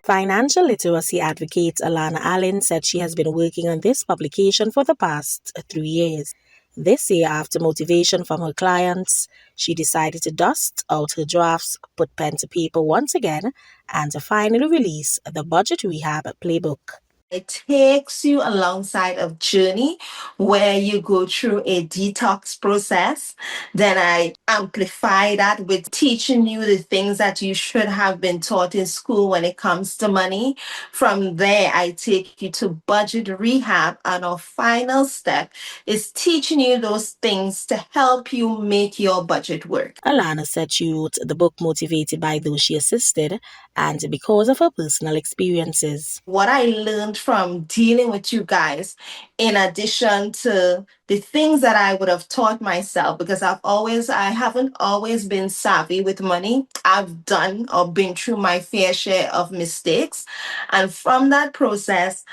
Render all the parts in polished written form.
Financial literacy advocate Alana Alleyne said she has been working on this publication for the past 3 years. This year, after motivation from her clients, she decided to dust out her drafts, put pen to paper once again, and to finally release the Budget Rehab Playbook. It takes you alongside a journey where you go through a detox process. Then I amplify that with teaching you the things that you should have been taught in school when it comes to money. From there, I take you to budget rehab, and our final step is teaching you those things to help you make your budget work. Alana said she wrote the book motivated by those she assisted and because of her personal experiences. What I learned from dealing with you guys, in addition to the things that I would have taught myself, because I haven't always been savvy with money. I've done or been through my fair share of mistakes. And from that process,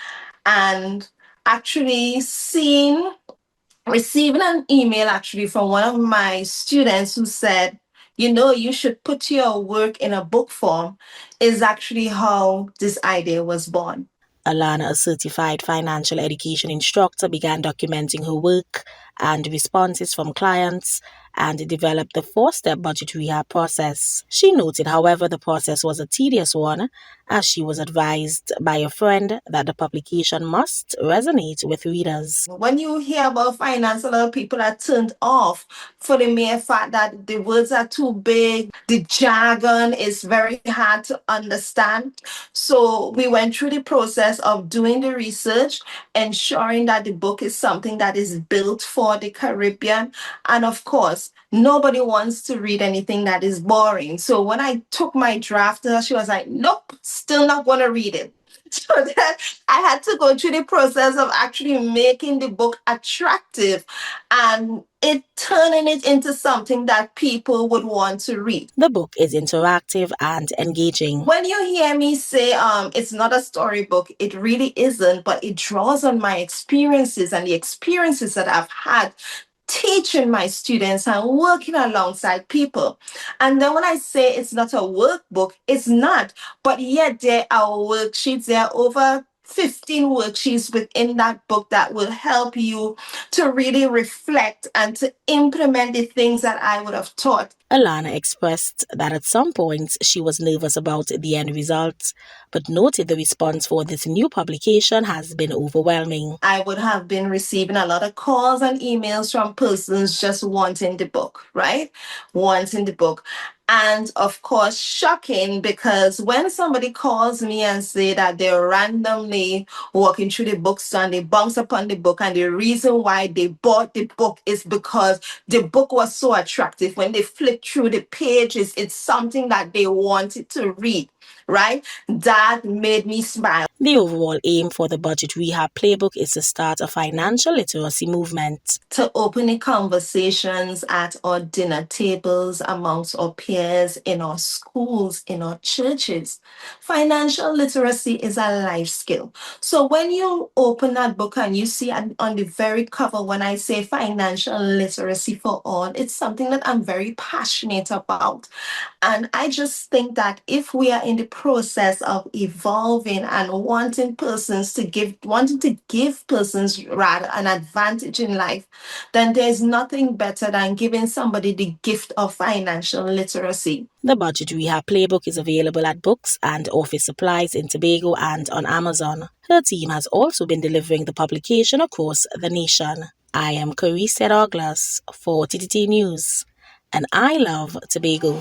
and actually receiving an email actually from one of my students who said, you should put your work in a book form, is actually how this idea was born. Alana, a certified financial education instructor, began documenting her work and responses from clients and developed the 4-step budget rehab process. She noted, however, the process was a tedious one, as she was advised by a friend that the publication must resonate with readers. When you hear about finance, a lot of people are turned off for the mere fact that the words are too big, the jargon is very hard to understand. So we went through the process of doing the research, ensuring that the book is something that is built for the Caribbean. And of course, nobody wants to read anything that is boring. So when I took my draft, she was like, nope, still not going to read it. So that I had to go through the process of actually making the book attractive and turning it into something that people would want to read. The book is interactive and engaging. When you hear me say it's not a storybook, it really isn't, but it draws on my experiences and the experiences that I've had teaching my students and working alongside people. And then when I say it's not a workbook, it's not. But yet there are worksheets. There are over 15 worksheets within that book that will help you to really reflect and to implement the things that I would have taught. Alana expressed that at some points she was nervous about the end result, but noted the response for this new publication has been overwhelming. I would have been receiving a lot of calls and emails from persons just wanting the book, right? Wanting the book. And of course, shocking, because when somebody calls me and say that they're randomly walking through the bookstore and they bounce upon the book, and the reason why they bought the book is because the book was so attractive. When they flip through the pages, it's something that they wanted to read, right? That made me smile. The overall aim for the Budget Rehab Playbook is to start a financial literacy movement. To open the conversations at our dinner tables, amongst our peers, in our schools, in our churches. Financial literacy is a life skill. So when you open that book and you see on the very cover, when I say financial literacy for all, it's something that I'm very passionate about. And I just think that if we are in the process of evolving and wanting to give persons rather an advantage in life, then there's nothing better than giving somebody the gift of financial literacy. The Budget Rehab Playbook is available at books and office supplies in Tobago and on Amazon. Her team has also been delivering the publication across the nation. I am Carissa Douglas for TTT News, and I love Tobago.